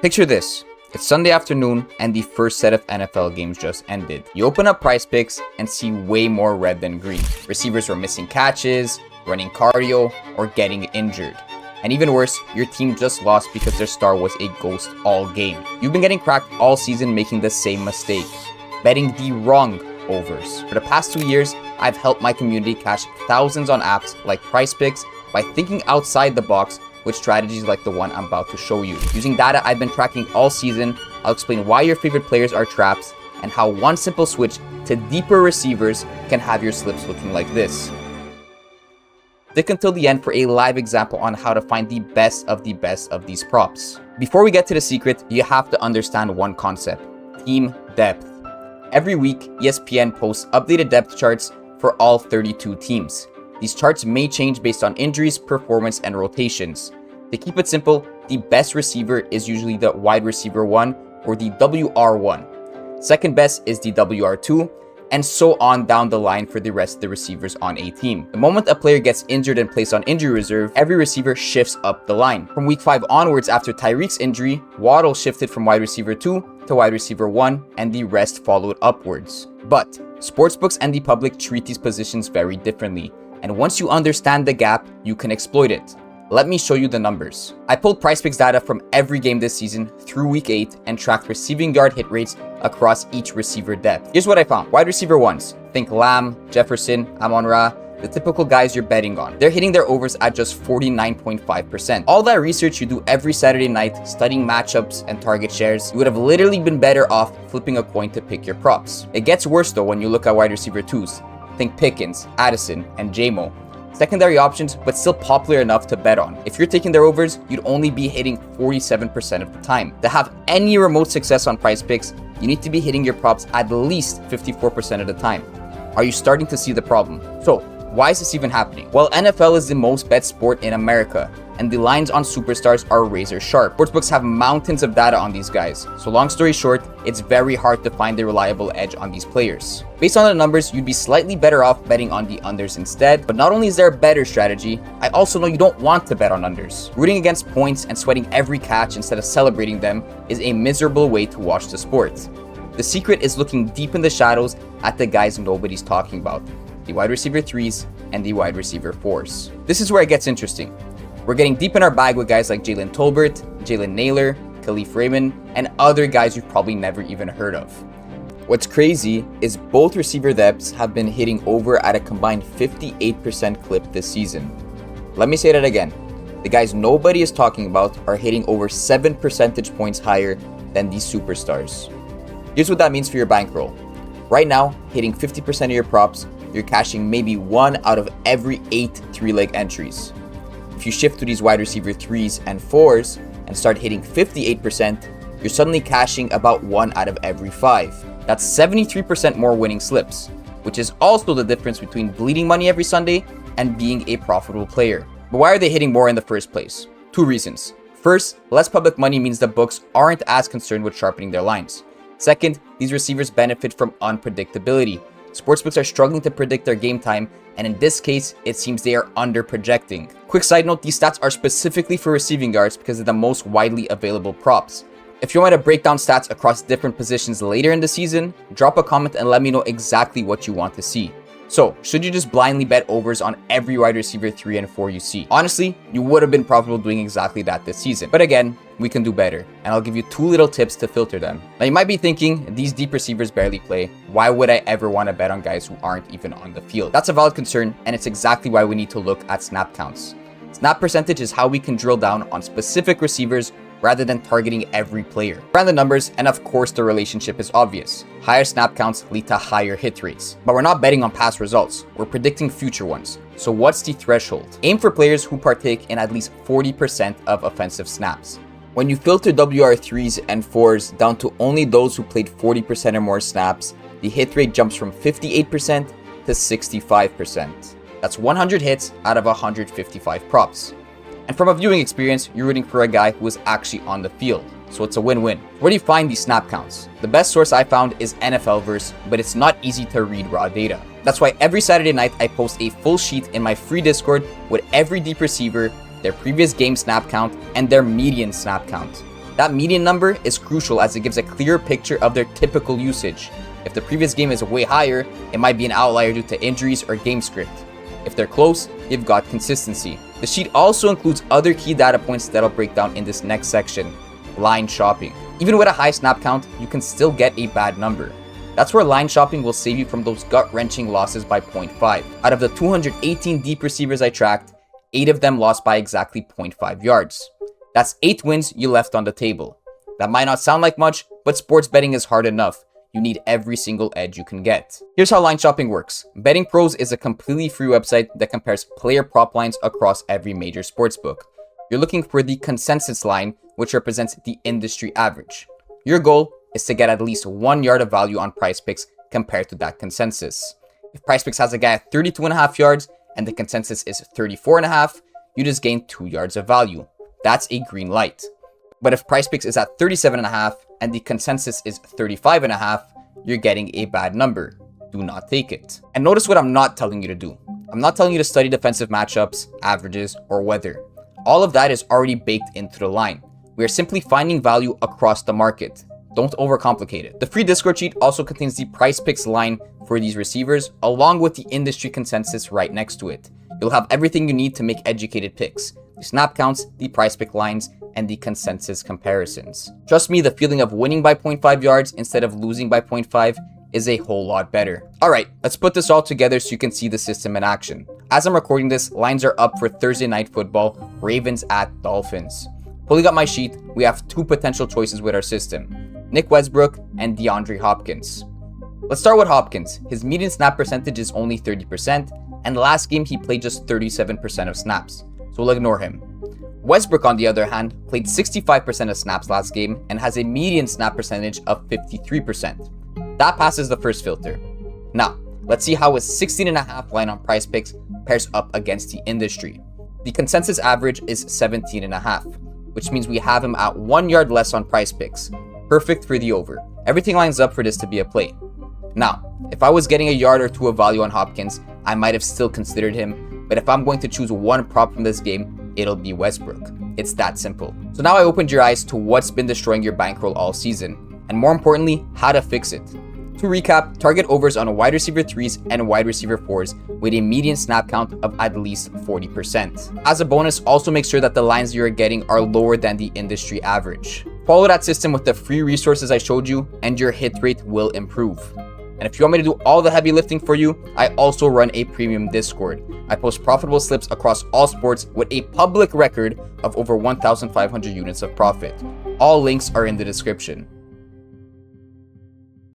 Picture this. It's Sunday afternoon and the first set of NFL games just ended. You open up Prize Picks and see way more red than green. Receivers were missing catches, running cardio, or getting injured. And even worse, your team just lost because their star was a ghost all game. You've been getting cracked all season making the same mistake, betting the wrong overs. For the past 2 years, I've helped my community cash thousands on apps like Prize Picks by thinking outside the box with strategies like the one I'm about to show you. Using data I've been tracking all season, I'll explain why your favorite players are traps and how one simple switch to deeper receivers can have your slips looking like this. Stick until the end for a live example on how to find the best of these props. Before we get to the secret, you have to understand one concept: team depth. Every week, ESPN posts updated depth charts for all 32 teams. These charts may change based on injuries, performance, and rotations. To keep it simple, the best receiver is usually the wide receiver 1 or the WR1. Second best is the WR2, and so on down the line for the rest of the receivers on a team. The moment a player gets injured and placed on injury reserve, every receiver shifts up the line. From week 5 onwards after Tyreek's injury, Waddle shifted from wide receiver 2 to wide receiver 1, and the rest followed upwards. But sportsbooks and the public treat these positions very differently, and once you understand the gap, you can exploit it. Let me show you the numbers. I pulled PrizePicks data from every game this season through week 8 and tracked receiving yard hit rates across each receiver depth. Here's what I found. Wide receiver 1s, think Lamb, Jefferson, Amon-Ra, the typical guys you're betting on. They're hitting their overs at just 49.5%. All that research you do every Saturday night, studying matchups and target shares, you would have literally been better off flipping a coin to pick your props. It gets worse though when you look at wide receiver 2s. Think Pickens, Addison, and J-Mo. Secondary options, but still popular enough to bet on. If you're taking their overs, you'd only be hitting 47% of the time. To have any remote success on Prize Picks, you need to be hitting your props at least 54% of the time. Are you starting to see the problem? So, why is this even happening? Well, NFL is the most bet sport in America, and the lines on superstars are razor sharp. Sportsbooks have mountains of data on these guys, so long story short, it's very hard to find a reliable edge on these players. Based on the numbers, you'd be slightly better off betting on the unders instead, but not only is there a better strategy, I also know you don't want to bet on unders. Rooting against points and sweating every catch instead of celebrating them is a miserable way to watch the sport. The secret is looking deep in the shadows at the guys nobody's talking about, the wide receiver 3s and the wide receiver 4s. This is where it gets interesting. We're getting deep in our bag with guys like Jalen Tolbert, Jalen Naylor, Khalif Raymond, and other guys you've probably never even heard of. What's crazy is both receiver depths have been hitting over at a combined 58% clip this season. Let me say that again. The guys nobody is talking about are hitting over 7 percentage points higher than these superstars. Here's what that means for your bankroll. Right now, hitting 50% of your props, you're cashing maybe 1 out of every 8 3-leg entries. If you shift to these wide receiver 3s and 4s and start hitting 58%, you're suddenly cashing about 1 out of every 5. That's 73% more winning slips, which is also the difference between bleeding money every Sunday and being a profitable player. But why are they hitting more in the first place? 2 reasons. First, less public money means the books aren't as concerned with sharpening their lines. Second, these receivers benefit from unpredictability. Sportsbooks are struggling to predict their game time, and in this case, it seems they are under-projecting. Quick side note, these stats are specifically for receiving yards because they're the most widely available props. If you want to break down stats across different positions later in the season, drop a comment and let me know exactly what you want to see. So, should you just blindly bet overs on every wide receiver 3 and 4 you see? Honestly, you would have been profitable doing exactly that this season. But again, we can do better, and I'll give you 2 little tips to filter them. Now you might be thinking, these deep receivers barely play. Why would I ever want to bet on guys who aren't even on the field? That's a valid concern, and it's exactly why we need to look at snap counts. Snap percentage is how we can drill down on specific receivers rather than targeting every player. Around the numbers, and of course the relationship is obvious. Higher snap counts lead to higher hit rates. But we're not betting on past results, we're predicting future ones. So what's the threshold? Aim for players who partake in at least 40% of offensive snaps. When you filter WR3s and 4s down to only those who played 40% or more snaps, the hit rate jumps from 58% to 65%. That's 100 hits out of 155 props. And from a viewing experience, you're rooting for a guy who is actually on the field. So it's a win-win. Where do you find these snap counts? The best source I found is NFLverse, but it's not easy to read raw data. That's why every Saturday night I post a full sheet in my free Discord with every deep receiver, their previous game snap count, and their median snap count. That median number is crucial as it gives a clearer picture of their typical usage. If the previous game is way higher, it might be an outlier due to injuries or game script. If they're close, you've got consistency. The sheet also includes other key data points that I'll break down in this next section. Line shopping. Even with a high snap count, you can still get a bad number. That's where line shopping will save you from those gut-wrenching losses by 0.5. Out of the 218 deep receivers I tracked, 8 of them lost by exactly 0.5 yards. That's 8 wins you left on the table. That might not sound like much, but sports betting is hard enough. You need every single edge you can get. Here's how line shopping works. Betting Pros is a completely free website that compares player prop lines across every major sportsbook. You're looking for the consensus line, which represents the industry average. Your goal is to get at least 1 yard of value on PrizePicks compared to that consensus. If PrizePicks has a guy at 32.5 yards and the consensus is 34.5, you just gain 2 yards of value. That's a green light. But if PrizePicks is at 37.5 and the consensus is 35.5, you're getting a bad number. Do not take it. And notice what I'm not telling you to do. I'm not telling you to study defensive matchups, averages, or weather. All of that is already baked into the line. We are simply finding value across the market. Don't overcomplicate it. The free Discord sheet also contains the PrizePicks line for these receivers, along with the industry consensus right next to it. You'll have everything you need to make educated picks. The snap counts, the PrizePick lines, and the consensus comparisons. Trust me, the feeling of winning by 0.5 yards instead of losing by 0.5 is a whole lot better. Alright, let's put this all together so you can see the system in action. As I'm recording this, lines are up for Thursday Night Football, Ravens at Dolphins. Pulling up my sheet, we have 2 potential choices with our system, Nick Westbrook and DeAndre Hopkins. Let's start with Hopkins. His median snap percentage is only 30%, and last game he played just 37% of snaps, so we'll ignore him. Westbrook, on the other hand, played 65% of snaps last game and has a median snap percentage of 53%. That passes the first filter. Now, let's see how his 16.5 line on PrizePicks pairs up against the industry. The consensus average is 17.5, which means we have him at 1 yard less on PrizePicks. Perfect for the over. Everything lines up for this to be a play. Now, if I was getting a yard or 2 of value on Hopkins, I might have still considered him, but if I'm going to choose one prop from this game, it'll be Westbrook. It's that simple. So now I opened your eyes to what's been destroying your bankroll all season, and more importantly, how to fix it. To recap, target overs on wide receiver 3s and wide receiver 4s with a median snap count of at least 40%. As a bonus, also make sure that the lines you're getting are lower than the industry average. Follow that system with the free resources I showed you, and your hit rate will improve. And if you want me to do all the heavy lifting for you, I also run a premium Discord. I post profitable slips across all sports with a public record of over 1,500 units of profit. All links are in the description.